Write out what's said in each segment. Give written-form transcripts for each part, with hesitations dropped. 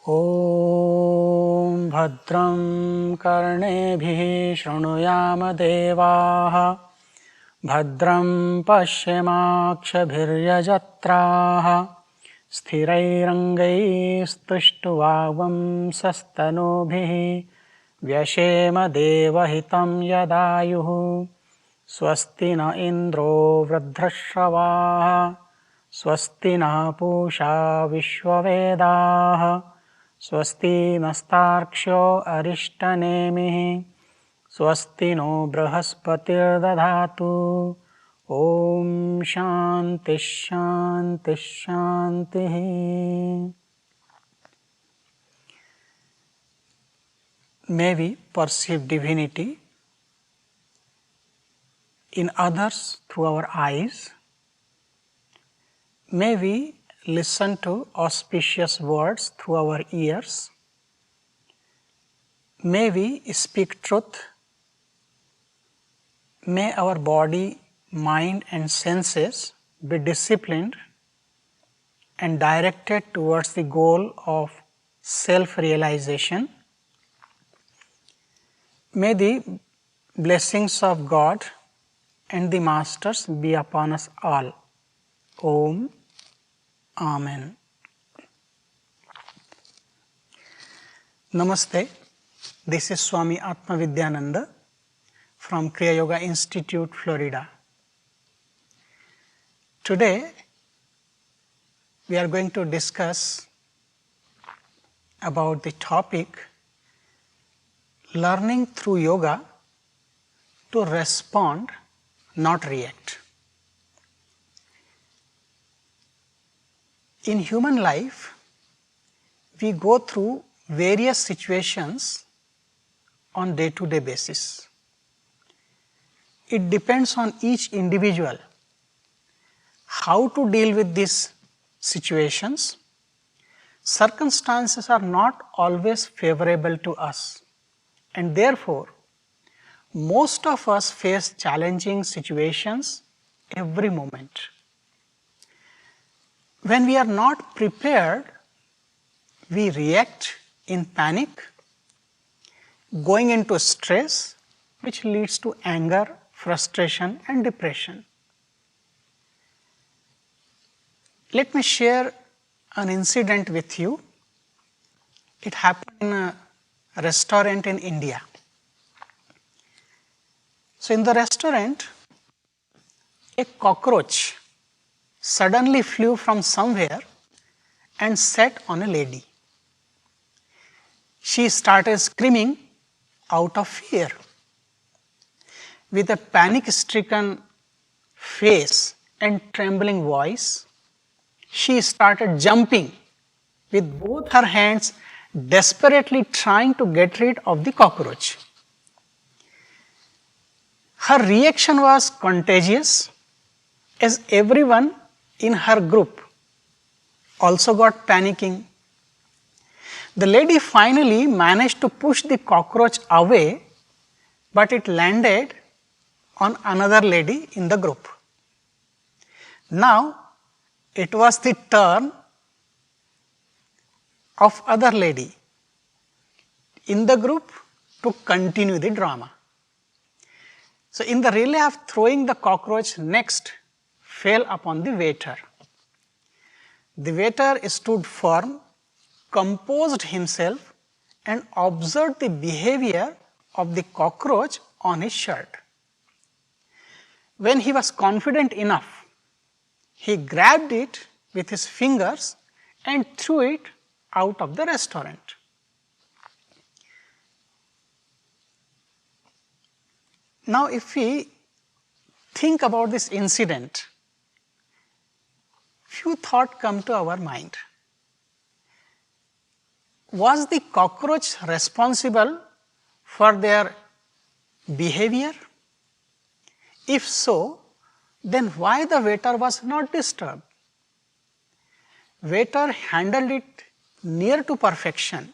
ॐ भद्रं कर्णेभिः शृणुयाम देवाः भद्रं पश्येमाक्षभिर्यजत्राः स्थिरैरङ्गैस्तुष्टुवागुंसस्तनूभिः व्यशेम देवहितं यदायुः स्वस्ति न इन्द्रो वृद्धश्रवाः स्वस्ति नः पूषा विश्ववेदाः स्वस्ति नस्तार्क्ष्यो अरिष्टनेमिः स्वस्ति नो बृहस्पतिर्दधातु ॐ शान्तिः शान्तिः शान्तिः। May we perceive divinity in others through our eyes. May we listen to auspicious words through our ears. May we speak truth. May our body, mind and senses be disciplined and directed towards the goal of self-realization. May the blessings of God and the Masters be upon us all. Om Amen. Namaste. This is Swami Atma Vidyananda from Kriya Yoga Institute, Florida. Today we are going to discuss about the topic learning through yoga to respond, not react. In human life, we go through various situations on day-to-day basis. It depends on each individual how to deal with these situations. Circumstances are not always favorable to us, and therefore, most of us face challenging situations every moment. When we are not prepared, we react in panic, going into stress, which leads to anger, frustration and depression. Let me share an incident with you. It happened in a restaurant in India. So in the restaurant, a cockroach suddenly flew from somewhere and sat on a lady. She started screaming out of fear. With a panic-stricken face and trembling voice, she started jumping with both her hands, desperately trying to get rid of the cockroach. Her reaction was contagious, as everyone in her group also got panicking. The lady finally managed to push the cockroach away, but it landed on another lady in the group. Now it was the turn of other lady in the group to continue the drama. So in the relay of throwing the cockroach, next fell upon the waiter. The waiter stood firm, composed himself and observed the behavior of the cockroach on his shirt. When he was confident enough, he grabbed it with his fingers and threw it out of the restaurant. Now if we think about this incident, few thoughts come to our mind. Was the cockroach responsible for their behavior? If so, then why the waiter was not disturbed? Waiter handled it near to perfection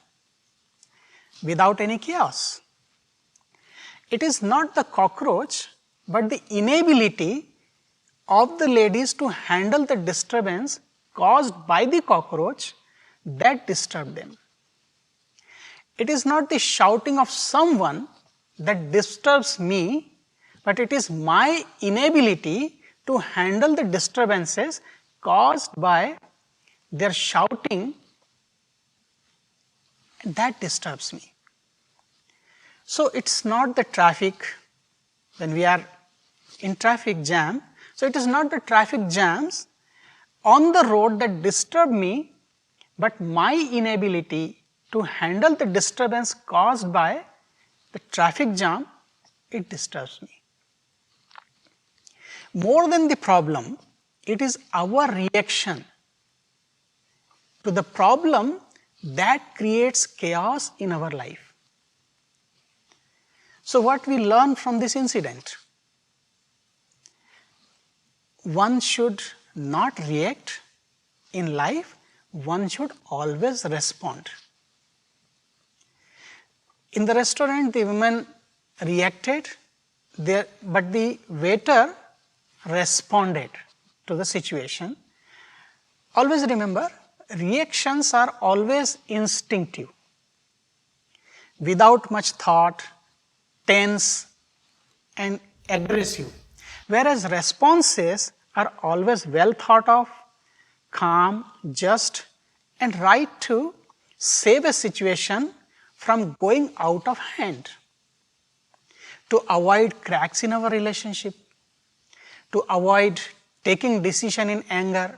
without any chaos. It is not the cockroach, but the inability of the ladies to handle the disturbance caused by the cockroach that disturbed them. it is not the shouting of someone that disturbs me, but it is my inability to handle the disturbances caused by their shouting that disturbs me. So, it is not the traffic when we are in traffic jam. So, it is not the traffic jams on the road that disturb me, but my inability to handle the disturbance caused by the traffic jam, it disturbs me. More than the problem, it is our reaction to the problem that creates chaos in our life. So, what we learn from this incident? One should not react in life, one should always respond. In the restaurant, the woman reacted, but the waiter responded to the situation. Always remember, reactions are always instinctive, without much thought, tense and aggressive, whereas responses are always well thought of, calm, just and right to save a situation from going out of hand, to avoid cracks in our relationship, to avoid taking decision in anger,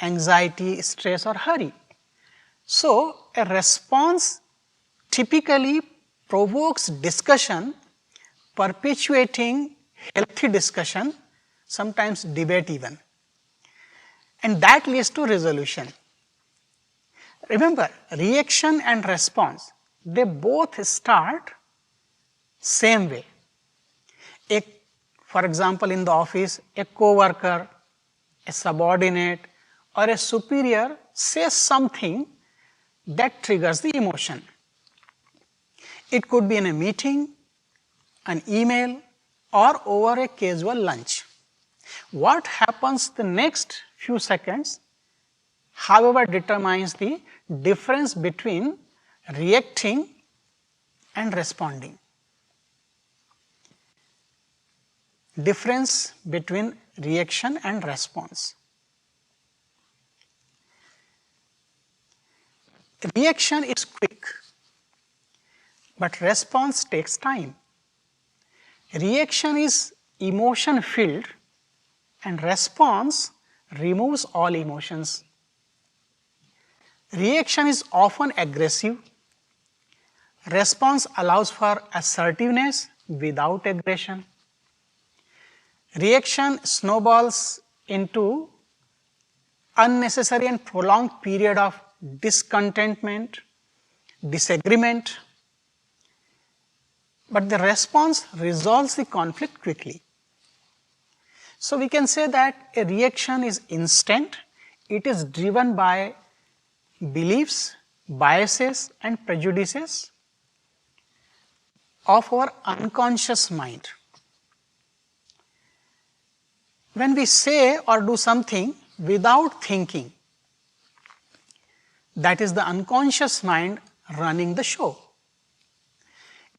anxiety, stress or hurry. So, a response typically provokes discussion, perpetuating healthy discussion, sometimes debate even, and that leads to resolution. Remember, reaction and response, they both start same way. For example, in the office, a co-worker, a subordinate or a superior says something that triggers the emotion. It could be in a meeting, an email or over a casual lunch. What happens the next few seconds, however, determines the difference between reacting and responding. Difference between reaction and response. Reaction is quick, but response takes time. Reaction is emotion filled and response removes all emotions. Reaction is often aggressive, response allows for assertiveness without aggression. Reaction snowballs into unnecessary and prolonged period of discontentment, disagreement, but the response resolves the conflict quickly. So, we can say that a reaction is instant, it is driven by beliefs, biases and prejudices of our unconscious mind. When we say or do something without thinking, that is the unconscious mind running the show.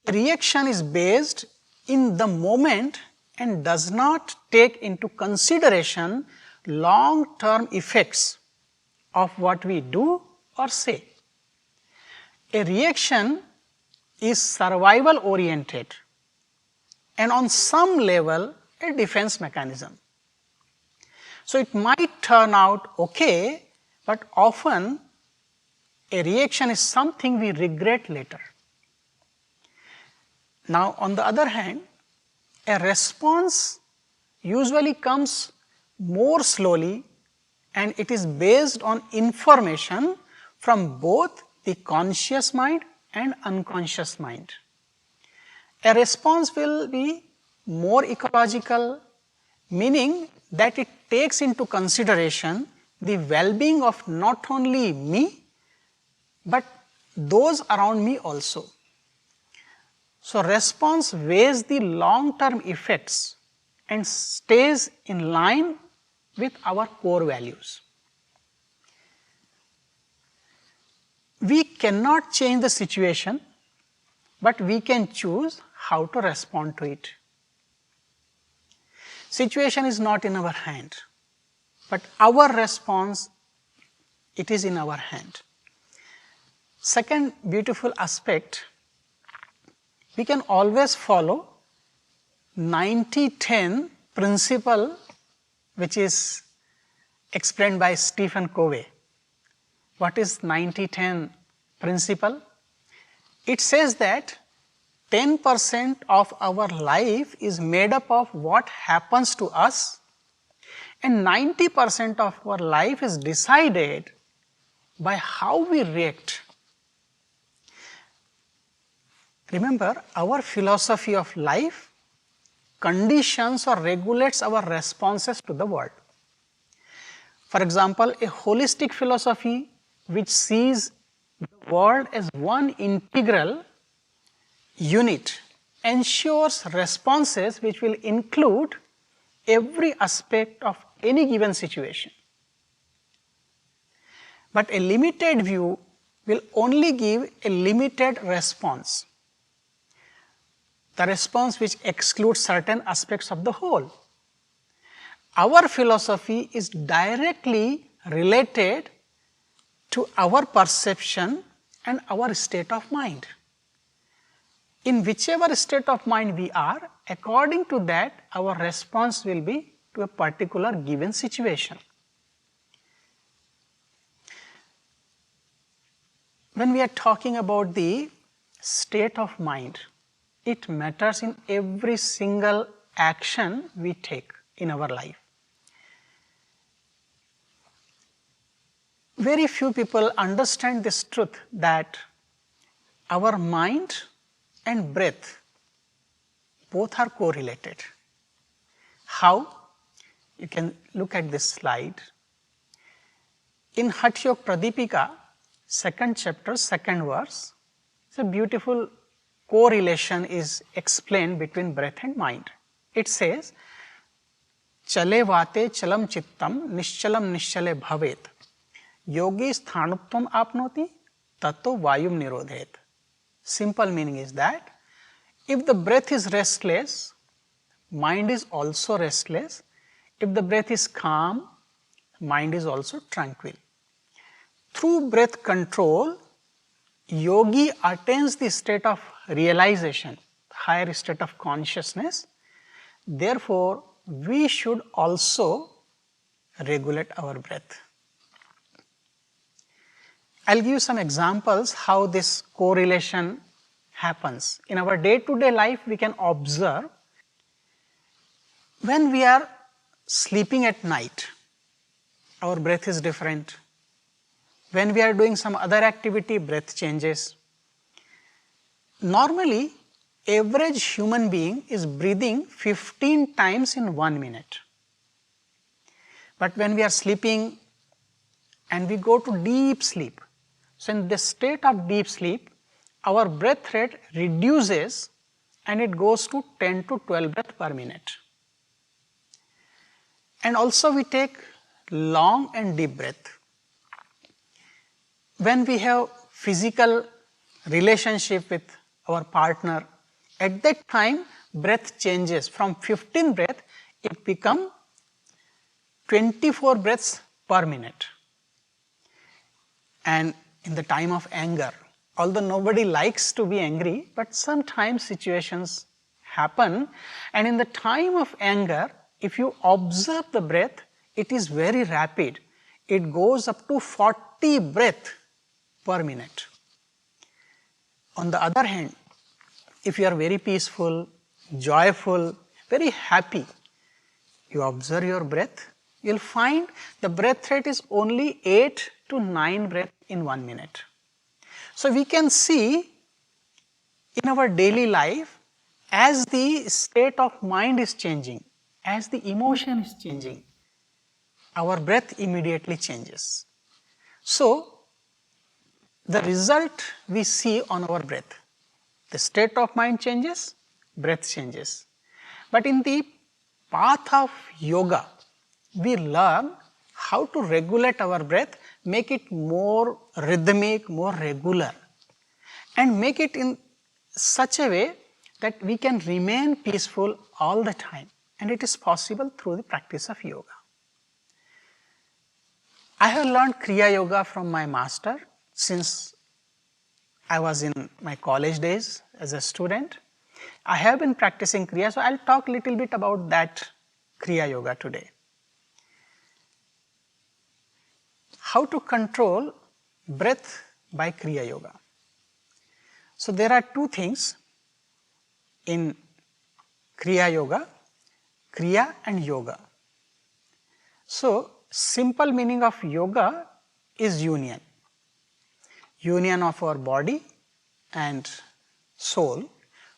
Reaction is based in the moment and does not take into consideration long-term effects of what we do or say. A reaction is survival oriented and on some level a defense mechanism. So, it might turn out okay, but often a reaction is something we regret later. Now, on the other hand, a response usually comes more slowly and it is based on information from both the conscious mind and unconscious mind. A response will be more ecological, meaning that it takes into consideration the well-being of not only me, but those around me also. So, response weighs the long-term effects and stays in line with our core values. We cannot change the situation, but we can choose how to respond to it. Situation is not in our hand, but our response, it is in our hand. Second beautiful aspect, we can always follow 90-10 principle, which is explained by Stephen Covey. What is 90-10 principle? It says that 10% of our life is made up of what happens to us, and 90% of our life is decided by how we react. Remember, our philosophy of life conditions or regulates our responses to the world. For example, a holistic philosophy which sees the world as one integral unit ensures responses which will include every aspect of any given situation. But a limited view will only give a limited response, the response which excludes certain aspects of the whole. Our philosophy is directly related to our perception and our state of mind. In whichever state of mind we are, according to that, our response will be to a particular given situation. When we are talking about the state of mind, it matters in every single action we take in our life. Very few people understand this truth that our mind and breath both are correlated. How? You can look at this slide. In Hatha Yoga Pradipika, 2nd chapter, 2nd verse, it's a beautiful correlation is explained between breath and mind. It says, Chale vate chalam chittam nishchalam nishchale bhavet. Yogi sthanuptam apnoti tato vayum nirodhet. Simple meaning is that if the breath is restless, mind is also restless. If the breath is calm, mind is also tranquil. Through breath control, yogi attains the state of realization, higher state of consciousness. Therefore, we should also regulate our breath. I will give you some examples how this correlation happens. In our day-to-day life, we can observe when we are sleeping at night, our breath is different. When we are doing some other activity, breath changes. Normally, average human being is breathing 15 times in 1 minute. But when we are sleeping and we go to deep sleep, so in the state of deep sleep, our breath rate reduces and it goes to 10 to 12 breaths per minute. And also we take long and deep breath. When we have physical relationship with our partner, at that time breath changes from 15 breath, it becomes 24 breaths per minute. And in the time of anger, although nobody likes to be angry, but sometimes situations happen, and in the time of anger, if you observe the breath, it is very rapid. It goes up to 40 breaths per minute. On the other hand, if you are very peaceful, joyful, very happy, you observe your breath, you will find the breath rate is only 8 to 9 breaths in 1 minute. So we can see in our daily life, as the state of mind is changing, as the emotion is changing, our breath immediately changes. So the result we see on our breath, the state of mind changes, breath changes. But in the path of yoga, we learn how to regulate our breath make it more rhythmic, more regular, and make it in such a way that we can remain peaceful all the time, and it is possible through the practice of yoga. I have learned Kriya Yoga from my master since I was in my college days as a student. I have been practicing Kriya, so I will talk a little bit about that Kriya Yoga today. How to control breath by Kriya Yoga. So, there are two things in Kriya Yoga, Kriya and Yoga. So, simple meaning of yoga is union, union of our body and soul,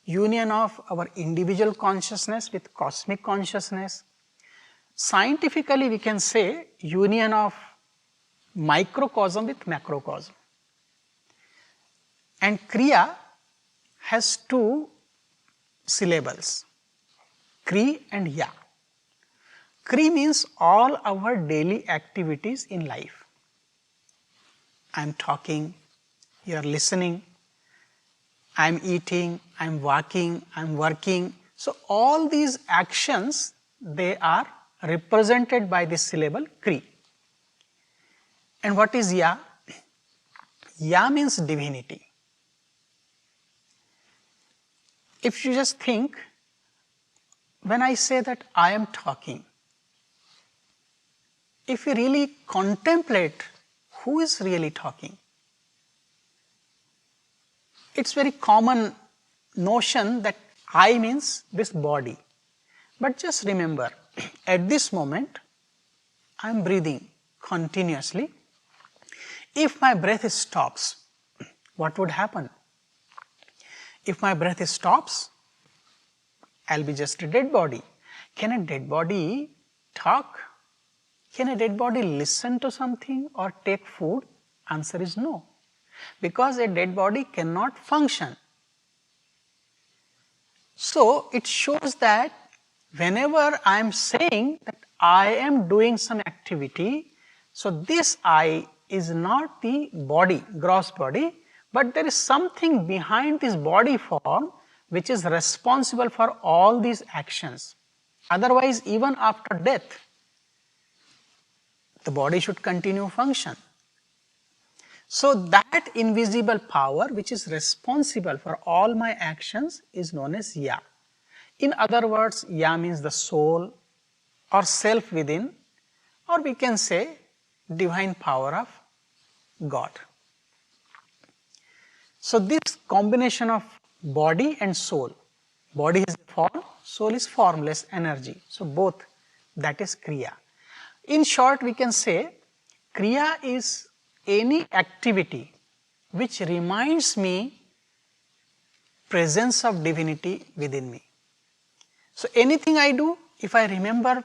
union of our individual consciousness with cosmic consciousness. Scientifically, we can say union of microcosm with macrocosm. And Kriya has two syllables, Kri and Ya. Kri means all our daily activities in life. I am talking, you are listening, I am eating, I am walking, I am working. So, all these actions, they are represented by this syllable Kri. And what is Ya? Ya means divinity. If you just think, when I say that I am talking, if you really contemplate who is really talking, it is very common notion that I means this body. But just remember, at this moment, I am breathing continuously. If my breath stops, what would happen? If my breath stops, I will be just a dead body. Can a dead body talk? Can a dead body listen to something or take food? Answer is no, because a dead body cannot function. So, it shows that whenever I am saying that I am doing some activity, so this I is not the body, gross body, but there is something behind this body form which is responsible for all these actions. Otherwise, even after death, the body should continue function. So, that invisible power which is responsible for all my actions is known as Ya. In other words, Ya means the soul or self within, or we can say divine power of God. So, this combination of body and soul, body is form, soul is formless energy. So, both, that is Kriya. In short, we can say Kriya is any activity which reminds me presence of divinity within me. So, anything I do, if I remember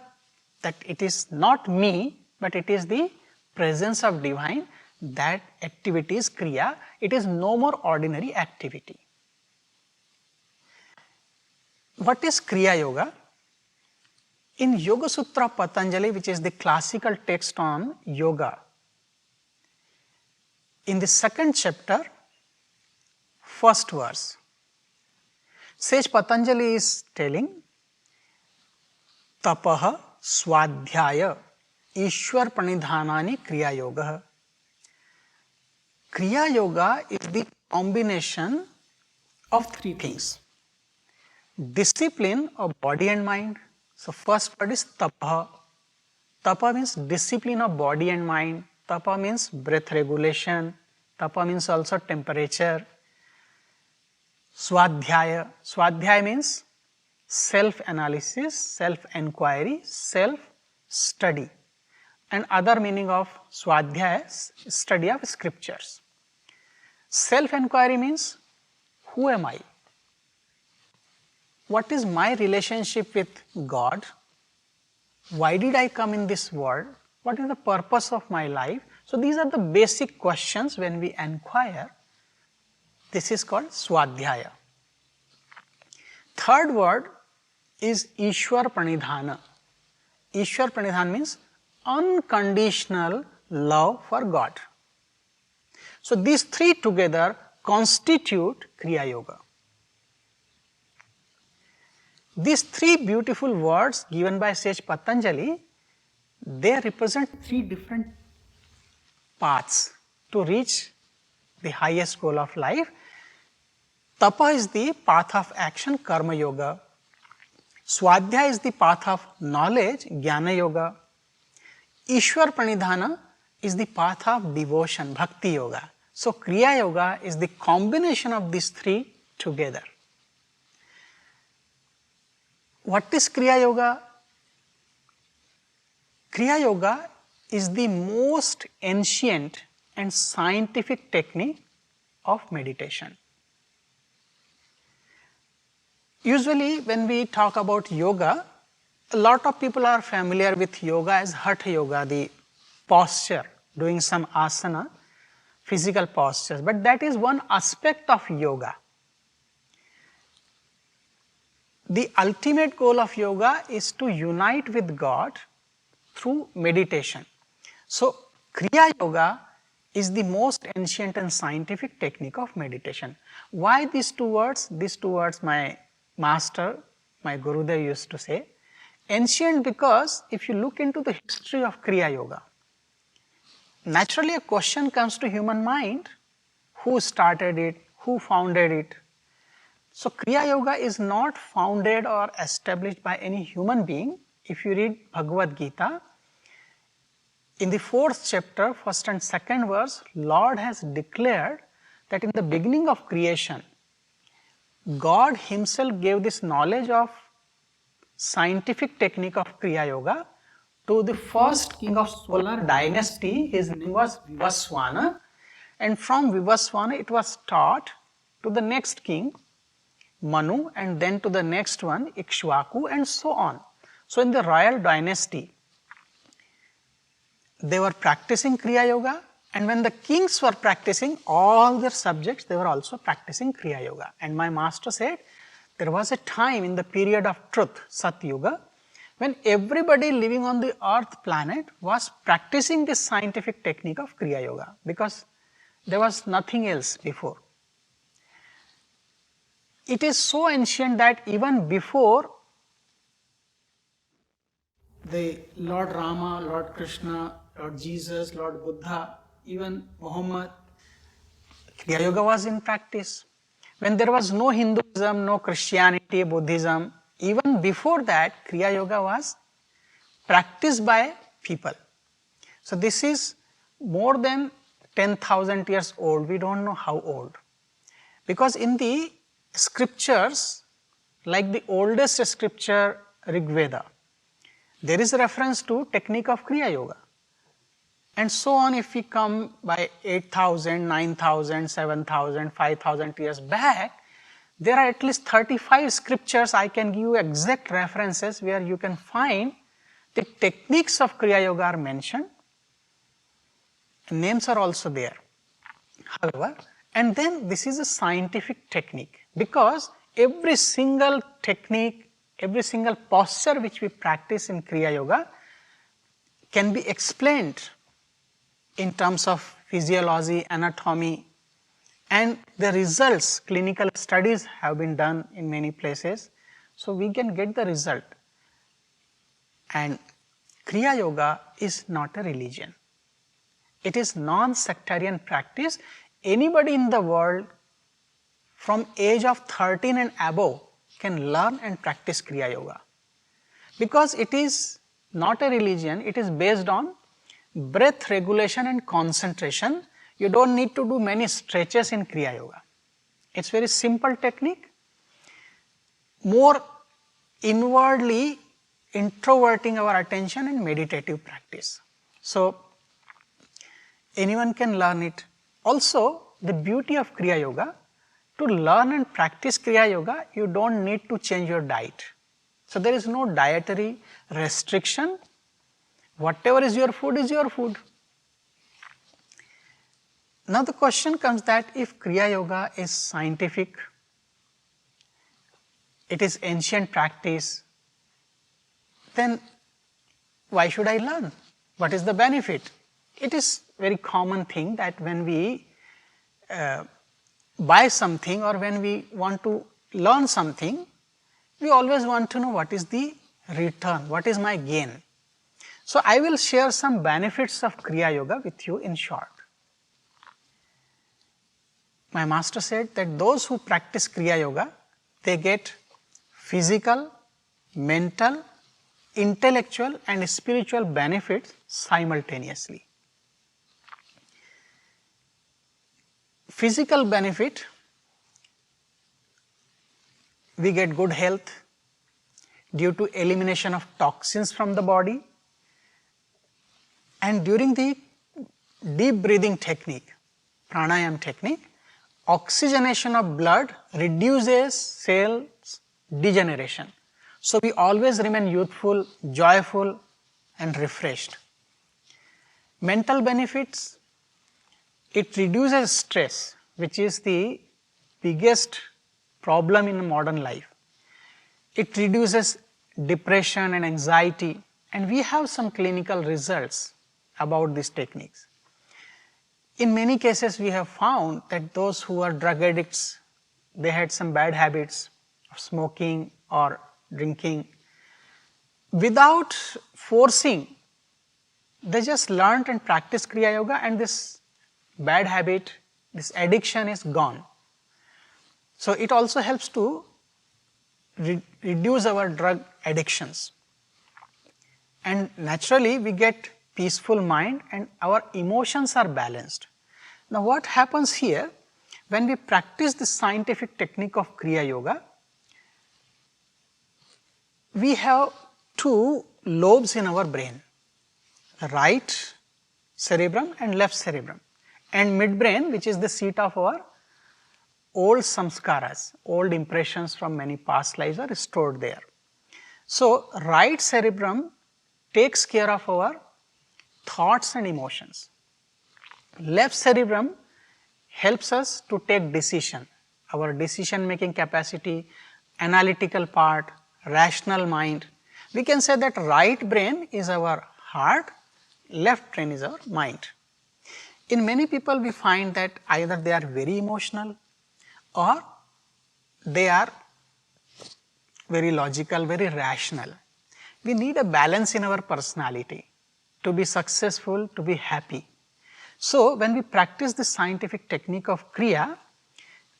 that it is not me, but it is the presence of divine, that activity is Kriya, it is no more ordinary activity. What is Kriya Yoga? In Yoga Sutra Patanjali, which is the classical text on yoga, in the second chapter, first verse, Sage Patanjali is telling, Tapaha Swadhyaya Ishwar Pranidhanani Kriya Yoga. Kriya Yoga is the combination of three things: discipline of body and mind. So, first word is Tapa. Tapa means discipline of body and mind. Tapa means breath regulation. Tapa means also temperature. Swadhyaya. Swadhyaya means self-analysis, self-enquiry, self-study. And other meaning of Swadhyaya is study of scriptures. Self-enquiry means, who am I? What is my relationship with God? Why did I come in this world? What is the purpose of my life? So, these are the basic questions when we inquire. This is called Swadhyaya. Third word is Ishwar Pranidhana. Ishwar Pranidhana means unconditional love for God. So, these three together constitute Kriya Yoga. These three beautiful words given by sage Patanjali, they represent three different paths to reach the highest goal of life. Tapa is the path of action, Karma Yoga. Swadhyaya is the path of knowledge, Jnana Yoga. Ishwar Pranidhana is the path of devotion, Bhakti Yoga. So, Kriya Yoga is the combination of these three together. What is Kriya Yoga? Kriya Yoga is the most ancient and scientific technique of meditation. Usually when we talk about yoga, a lot of people are familiar with yoga as Hatha Yoga, the posture, doing some asana, physical postures, but that is one aspect of yoga. The ultimate goal of yoga is to unite with God through meditation. So, Kriya Yoga is the most ancient and scientific technique of meditation. Why these two words? These two words my master, my Gurudev used to say. Ancient because if you look into the history of Kriya Yoga, naturally a question comes to human mind, who started it, who founded it. So, Kriya Yoga is not founded or established by any human being. If you read Bhagavad Gita, in the 4th chapter, 1st and 2nd verse, Lord has declared that in the beginning of creation, God himself gave this knowledge of scientific technique of Kriya Yoga to the first king of solar dynasty. His name was Vivasvana, and from Vivasvana it was taught to the next king, Manu, and then to the next one, Ikshvaku, and so on. So, in the royal dynasty, they were practicing Kriya Yoga, and when the kings were practicing all their subjects, they were also practicing Kriya Yoga. And my master said, there was a time in the period of truth, Sat Yuga, when everybody living on the earth planet was practicing this scientific technique of Kriya Yoga, because there was nothing else before. It is so ancient that even before the Lord Rama, Lord Krishna, Lord Jesus, Lord Buddha, even Muhammad, Kriya Yoga was in practice. When there was no Hinduism, no Christianity, Buddhism, even before that, Kriya Yoga was practiced by people. So, this is more than 10,000 years old, we do not know how old. Because in the scriptures, like the oldest scripture Rig Veda, there is a reference to technique of Kriya Yoga. And so on, if we come by 8,000, 9,000, 7,000, 5,000 years back, there are at least 35 scriptures. I can give you exact references where you can find the techniques of Kriya Yoga are mentioned. Names are also there. However, and then this is a scientific technique, because every single technique, every single posture which we practice in Kriya Yoga can be explained in terms of physiology, anatomy, and the results, clinical studies have been done in many places. So, we can get the result. And Kriya Yoga is not a religion. It is non-sectarian practice. Anybody in the world from age of 13 and above can learn and practice Kriya Yoga. Because it is not a religion, it is based on breath regulation and concentration. You do not need to do many stretches in Kriya Yoga. It is very simple technique, more inwardly introverting our attention and meditative practice. So, anyone can learn it. Also, the beauty of Kriya Yoga, to learn and practice Kriya Yoga, you do not need to change your diet. So, there is no dietary restriction. Whatever is your food is your food. Now, the question comes that if Kriya Yoga is scientific, it is ancient practice, then why should I learn? What is the benefit? It is very common thing that when we buy something or when we want to learn something, we always want to know what is the return, what is my gain. So, I will share some benefits of Kriya Yoga with you in short. My master said that those who practice Kriya Yoga, they get physical, mental, intellectual and spiritual benefits simultaneously. Physical benefit, we get good health due to elimination of toxins from the body, and during the deep breathing technique, pranayama technique, oxygenation of blood reduces cells degeneration. So, we always remain youthful, joyful and refreshed. Mental benefits, it reduces stress, which is the biggest problem in modern life. It reduces depression and anxiety, and we have some clinical results about these techniques. In many cases, we have found that those who are drug addicts, they had some bad habits of smoking or drinking. Without forcing, they just learned and practiced Kriya Yoga, and this bad habit, this addiction is gone. So, it also helps to reduce our drug addictions, and naturally we get peaceful mind and our emotions are balanced. Now, what happens here when we practice the scientific technique of Kriya Yoga? We have two lobes in our brain, right cerebrum and left cerebrum, and midbrain, which is the seat of our old samskaras, old impressions from many past lives are stored there. So, right cerebrum takes care of our thoughts and emotions. Left cerebrum helps us to take decision, our decision making capacity, analytical part, rational mind. We can say that right brain is our heart, left brain is our mind. In many people we find that either they are very emotional or they are very logical, very rational. We need a balance in our personality to be successful, to be happy. So, when we practice the scientific technique of Kriya,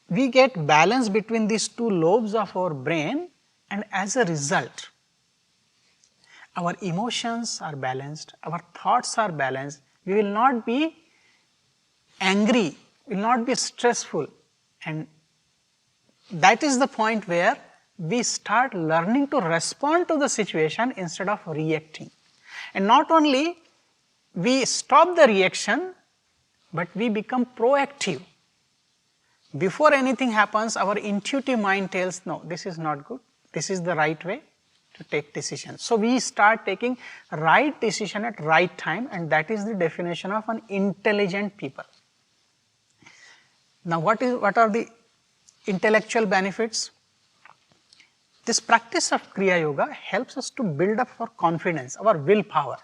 we get balance between these two lobes of our brain, and as a result, our emotions are balanced, our thoughts are balanced, we will not be angry, will not be stressful, and that is the point where we start learning to respond to the situation instead of reacting. And not only we stop the reaction, but we become proactive. Before anything happens, our intuitive mind tells, no, this is not good, this is the right way to take decision. So, we start taking right decision at right time, and that is the definition of an intelligent people. Now, what are the intellectual benefits? This practice of Kriya Yoga helps us to build up our confidence, our willpower.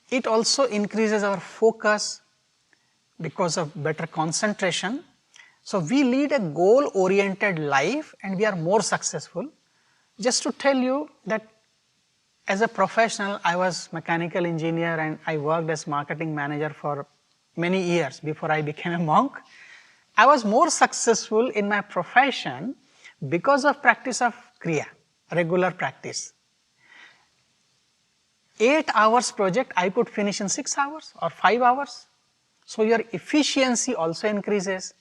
It also increases our focus because of better concentration. So, we lead a goal oriented life and we are more successful. Just to tell you that as a professional, I was mechanical engineer and I worked as marketing manager for many years before I became a monk. I was more successful in my profession because of practice of Kriya, regular practice. 8 hours project I could finish in 6 hours or 5 hours. So, your efficiency also increases,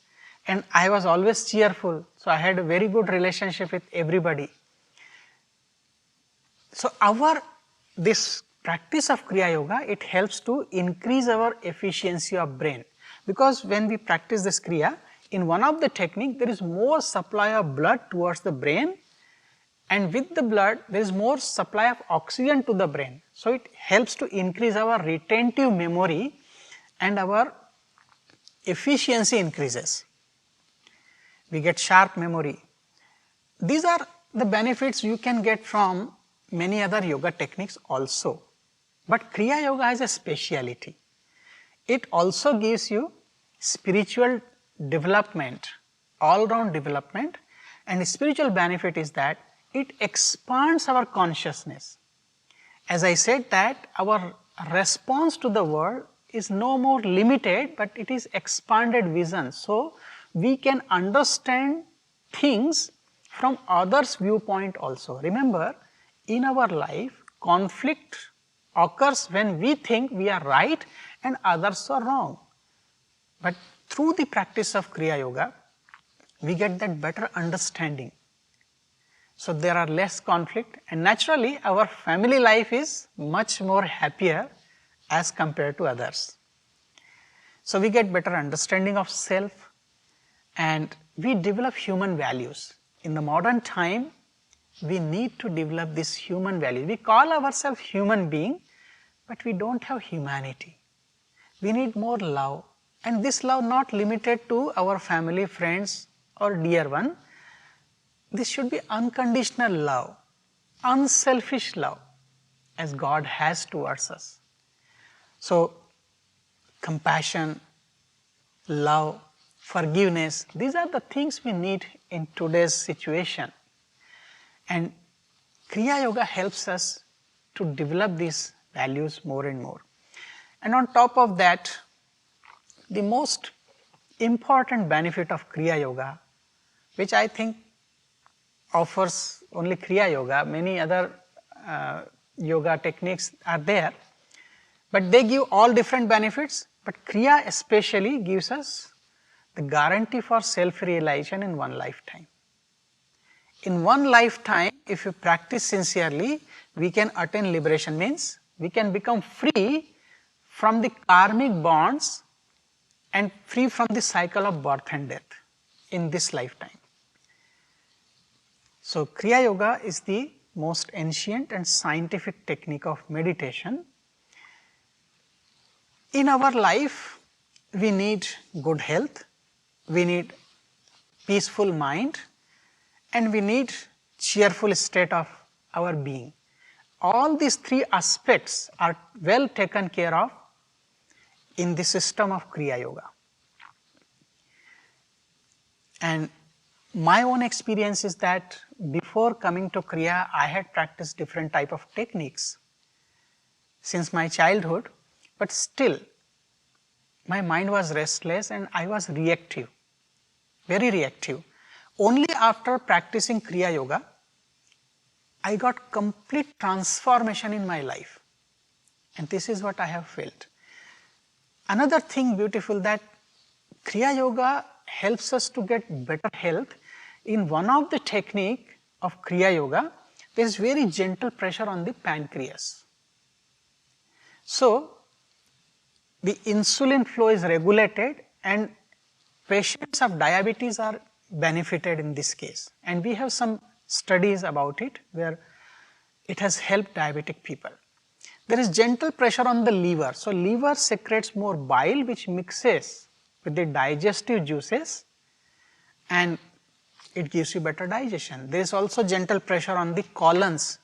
and I was always cheerful. So, I had a very good relationship with everybody. So, this practice of Kriya Yoga, it helps to increase our efficiency of brain, because when we practice this Kriya, in one of the technique there is more supply of blood towards the brain, and with the blood there is more supply of oxygen to the brain. So, it helps to increase our retentive memory and our efficiency increases. We get sharp memory. These are the benefits you can get from many other yoga techniques also. But Kriya Yoga has a speciality. It also gives you spiritual development, all round development, and spiritual benefit is that it expands our consciousness. As I said that our response to the world is no more limited, but it is expanded vision. So, we can understand things from others' viewpoint also. Remember, in our life conflict occurs when we think we are right and others are wrong. But through the practice of Kriya Yoga, we get that better understanding. So, there are less conflict and naturally our family life is much more happier as compared to others. So, we get better understanding of self and we develop human values. In the modern time, we need to develop this human value. We call ourselves human being, but we do not have humanity. We need more love, and this love not limited to our family, friends or dear one. This should be unconditional love, unselfish love as God has towards us. So, compassion, love, forgiveness, these are the things we need in today's situation. And Kriya Yoga helps us to develop these values more and more. And on top of that, the most important benefit of Kriya Yoga, which I think offers only Kriya Yoga, many other yoga techniques are there, but they give all different benefits, but Kriya especially gives us the guarantee for self-realization in one lifetime. In one lifetime, if you practice sincerely, we can attain liberation, means we can become free from the karmic bonds and free from the cycle of birth and death in this lifetime. So, Kriya Yoga is the most ancient and scientific technique of meditation. In our life, we need good health, we need peaceful mind, and we need cheerful state of our being. All these three aspects are well taken care of in the system of Kriya Yoga. And my own experience is that before coming to Kriya, I had practiced different type of techniques since my childhood, but still my mind was restless and I was reactive, very reactive. Only after practicing Kriya Yoga, I got complete transformation in my life, and this is what I have felt. Another thing beautiful, that Kriya Yoga helps us to get better health. In one of the technique of Kriya Yoga, there is very gentle pressure on the pancreas. So, the insulin flow is regulated and patients of diabetes are benefited in this case, and we have some studies about it where it has helped diabetic people. There is gentle pressure on the liver. So, liver secretes more bile which mixes with the digestive juices and it gives you better digestion. There is also gentle pressure on the colons.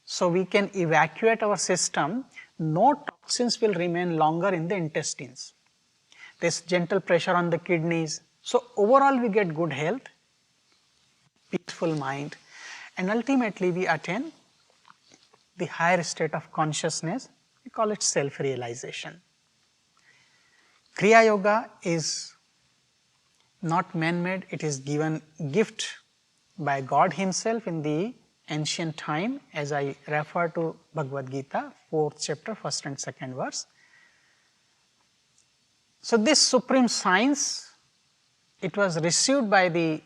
So, we can evacuate our system, no toxins will remain longer in the intestines. There is gentle pressure on the kidneys. So, overall we get good health, peaceful mind, and ultimately we attain the higher state of consciousness, we call it self-realization. Kriya Yoga is not man-made, it is given gift by God himself in the ancient time, as I refer to Bhagavad Gita, 4th chapter, 1st and 2nd verse. So, this supreme science, it was received by the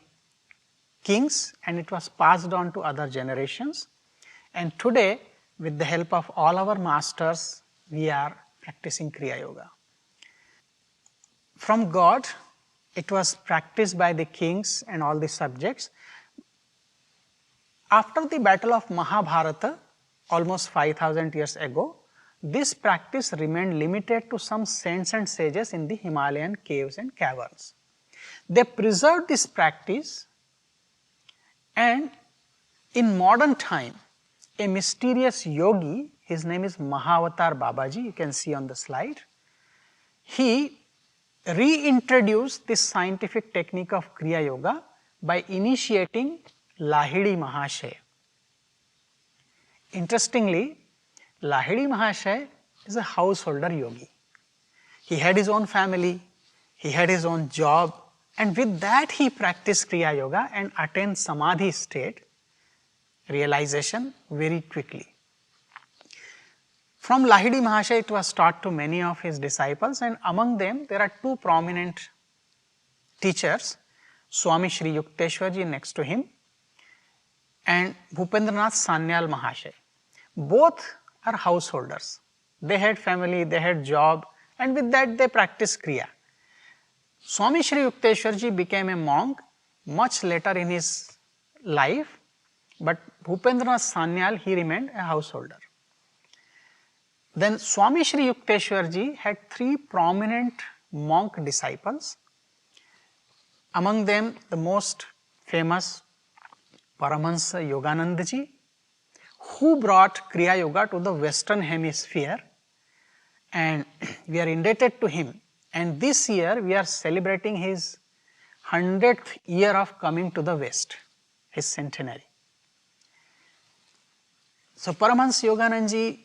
kings and it was passed on to other generations, and today with the help of all our masters, we are practicing Kriya Yoga. From God, it was practiced by the kings and all the subjects. After the battle of Mahabharata, almost 5000 years ago, this practice remained limited to some saints and sages in the Himalayan caves and caverns. They preserved this practice, and in modern time, a mysterious yogi, his name is Mahavatar Babaji, you can see on the slide. He reintroduced this scientific technique of Kriya Yoga by initiating Lahidi Mahasaya. Interestingly, Lahidi Mahasaya is a householder yogi. He had his own family, he had his own job, and with that he practiced Kriya Yoga and attained Samadhi state, realization very quickly. From Lahidi Mahasaya it was taught to many of his disciples, and among them there are two prominent teachers, Swami Shri Yukteswarji next to him and Bhupendranath Sanyal Mahasaya. Both are householders. They had family, they had job, and with that they practiced Kriya. Swami Shri Yukteswarji became a monk much later in his life, but Bhupendranath Sanyal, he remained a householder. Then Swami Shri Yukteswarji had three prominent monk disciples. Among them the most famous Paramahansa Yoganandaji, who brought Kriya Yoga to the Western Hemisphere, and we are indebted to him. And this year we are celebrating his 100th year of coming to the West, his centenary. So Paramahansa Yoganandaji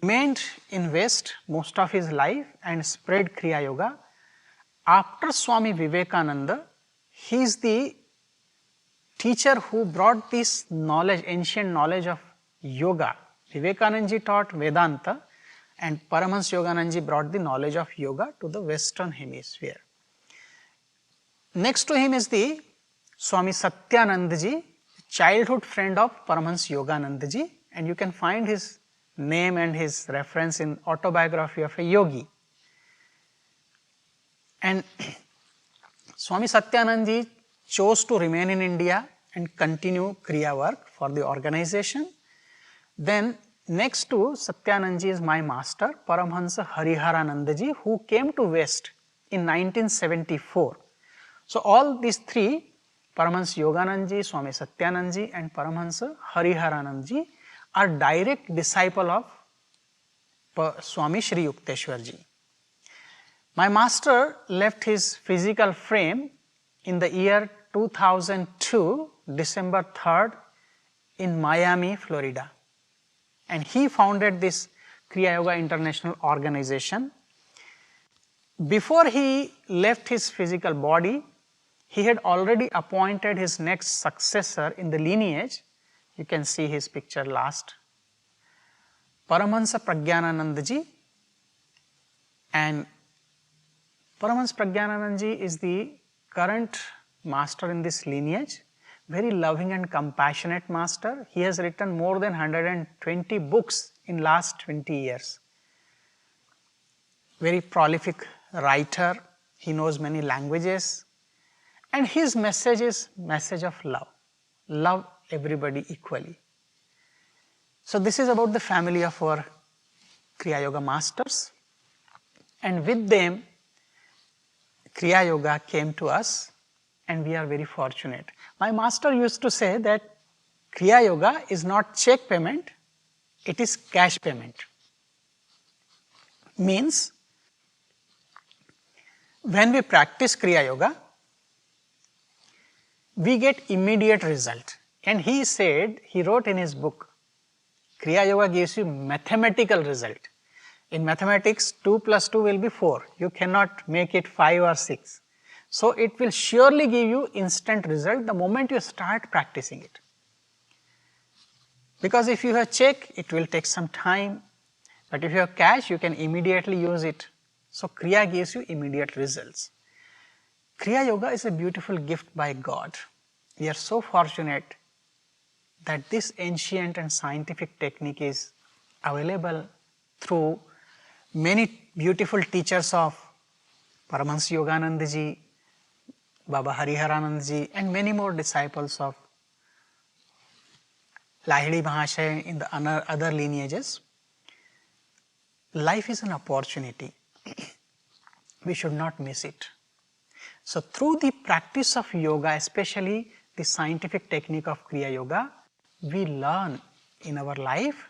remained in West most of his life and spread Kriya Yoga. After Swami Vivekananda, he is the teacher who brought this knowledge, ancient knowledge of yoga. Vivekananda taught Vedanta and Paramahansa Yoganandaji brought the knowledge of yoga to the Western Hemisphere. Next to him is the Swami Satyanandaji, childhood friend of Paramahansa Yoganandaji, and you can find his name and his reference in Autobiography of a Yogi. And Swami Satyanandaji chose to remain in India and continue Kriya work for the organization. Then next to Satyanandaji is my master, Paramahansa Hariharanandaji, who came to West in 1974. So all these three, Paramahansa Yoganandaji, Swami Satyanandaji and Paramahansa Hariharanandaji, are direct disciple of Swami Shri Yukteswarji. My master left his physical frame in the year 2002, December 3rd in Miami, Florida, and he founded this Kriya Yoga International Organization. Before he left his physical body, he had already appointed his next successor in the lineage. You can see his picture last, Paramahansa Pragyananandaji, and Paramahansa Pragyananandaji is the current master in this lineage, very loving and compassionate master. He has written more than 120 books in last 20 years. Very prolific writer, he knows many languages, and his message is message of love. Love everybody equally. So this is about the family of our Kriya Yoga masters, and with them Kriya Yoga came to us, and we are very fortunate. My master used to say that Kriya Yoga is not check payment, it is cash payment. Means when we practice Kriya Yoga, we get immediate result. And he said, he wrote in his book, Kriya Yoga gives you mathematical result. In mathematics, 2 plus 2 will be 4. You cannot make it 5 or 6. So it will surely give you instant result the moment you start practicing it. Because if you have check, it will take some time, but if you have cash, you can immediately use it. So Kriya gives you immediate results. Kriya Yoga is a beautiful gift by God. We are so fortunate that this ancient and scientific technique is available through many beautiful teachers of Paramahansa Yoganandaji, Baba Hariharanandaji, and many more disciples of Lahidi Mahasaya in the other lineages. Life is an opportunity. We should not miss it. So through the practice of yoga, especially the scientific technique of Kriya Yoga, we learn in our life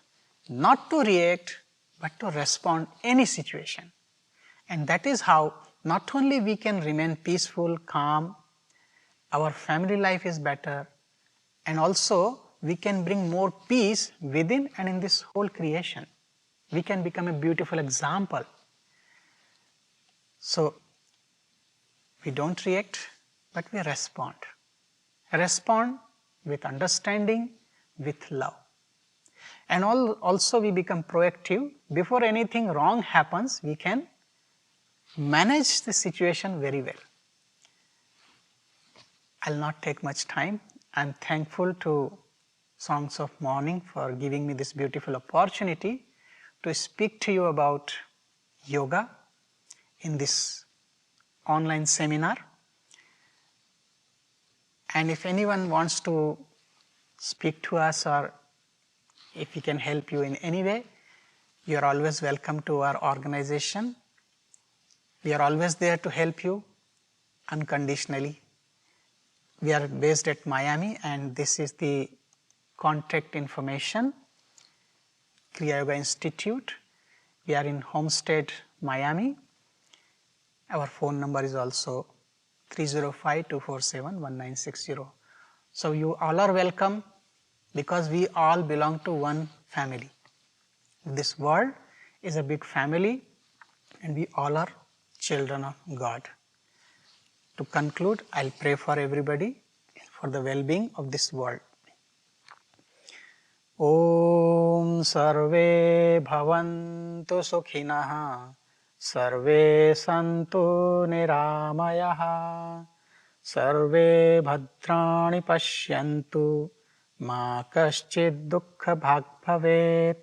not to react but to respond any situation. And that is how not only we can remain peaceful, calm, our family life is better, and also we can bring more peace within and in this whole creation. We can become a beautiful example. So, we don't react, but we respond. Respond with understanding, with love. And also we become proactive. Before anything wrong happens, we can manage the situation very well. I will not take much time. I am thankful to Songs of Morning for giving me this beautiful opportunity to speak to you about yoga in this online seminar. And if anyone wants to speak to us, or if we can help you in any way, you are always welcome to our organization. We are always there to help you unconditionally. We are based at Miami, and this is the contact information, Kriya Yoga Institute. We are in Homestead, Miami. Our phone number is also 305-247-1960. So you all are welcome, because we all belong to one family. This world is a big family, and we all are children of God. To conclude, I will pray for everybody for the well-being of this world. Om Sarve Bhavantu Sukhinah, Sarve Santu Niramayah, Sarve Bhadrani Pashyantu, Ma Kaschid Dukkha Bhag Bhavet.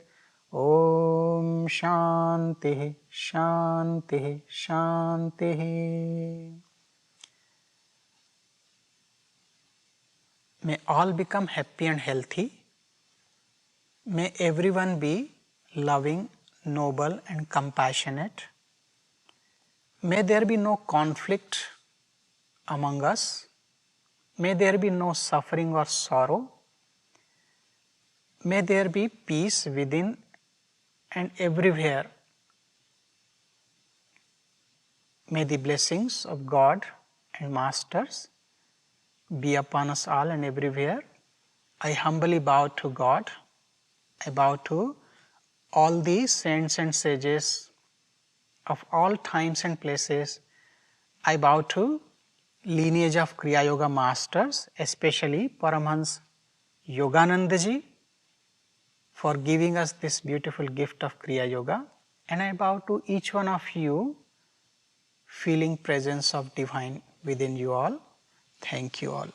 Om Shanti Shanti Shanti. May all become happy and healthy. May everyone be loving, noble and compassionate. May there be no conflict among us. May there be no suffering or sorrow. May there be peace within and everywhere. May the blessings of God and Masters be upon us all and everywhere. I humbly bow to God. I bow to all the saints and sages of all times and places. I bow to lineage of Kriya Yoga Masters, especially Paramhans Yogananda ji, for giving us this beautiful gift of Kriya Yoga. And I bow to each one of you, feeling presence of divine within you all. Thank you all.